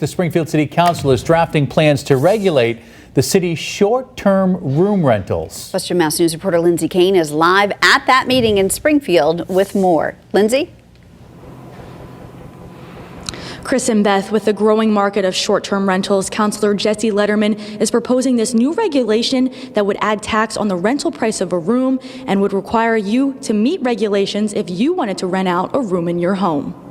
The Springfield City Council is drafting plans to regulate the city's short-term room rentals. Western Mass News reporter Lindsay Kane is live at that meeting in Springfield with more. Lindsay? Chris and Beth, with the growing market of short-term rentals, Councilor Jesse Letterman is proposing this new regulation that would add tax on the rental price of a room and would require you to meet regulations if you wanted to rent out a room in your home.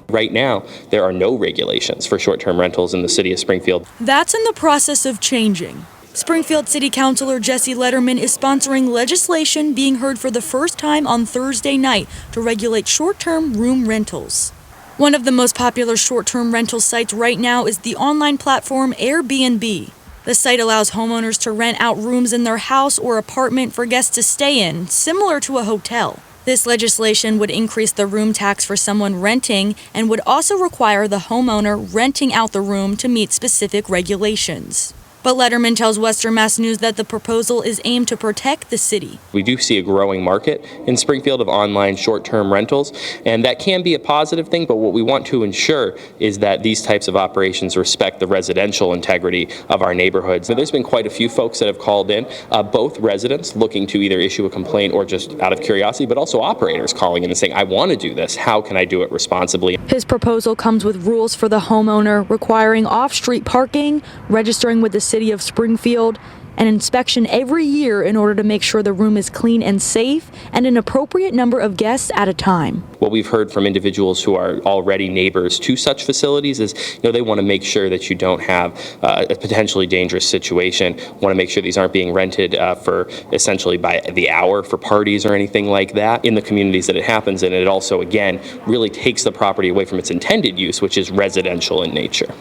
Right now, there are no regulations for short-term rentals in the city of Springfield. That's in the process of changing. Springfield City Councilor Jesse Letterman is sponsoring legislation being heard for the first time on Thursday night to regulate short-term room rentals. One of the most popular short-term rental sites right now is the online platform Airbnb. The site allows homeowners to rent out rooms in their house or apartment for guests to stay in, similar to a hotel. This legislation would increase the room tax for someone renting and would also require the homeowner renting out the room to meet specific regulations. But Letterman tells Western Mass News that the proposal is aimed to protect the city. We do see a growing market in Springfield of online short-term rentals, and that can be a positive thing, but what we want to ensure is that these types of operations respect the residential integrity of our neighborhoods. Now, there's been quite a few folks that have called in, both residents looking to either issue a complaint or just out of curiosity, but also operators calling in and saying, I want to do this, how can I do it responsibly? His proposal comes with rules for the homeowner requiring off-street parking, registering with the city of Springfield, an inspection every year in order to make sure the room is clean and safe, and an appropriate number of guests at a time. What we've heard from individuals who are already neighbors to such facilities is, they want to make sure that you don't have a potentially dangerous situation. Want to make sure these aren't being rented for essentially by the hour for parties or anything like that in the communities that it happens in. And it also, again, really takes the property away from its intended use, which is residential in nature.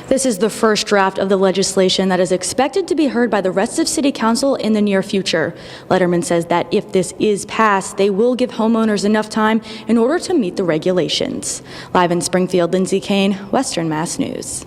This is the first draft of the legislation that is expected to be heard by the rest of City Council in the near future. Letterman says that if this is passed, they will give homeowners enough time in order to meet the regulations. Live in Springfield, Lindsay Kane, Western Mass News.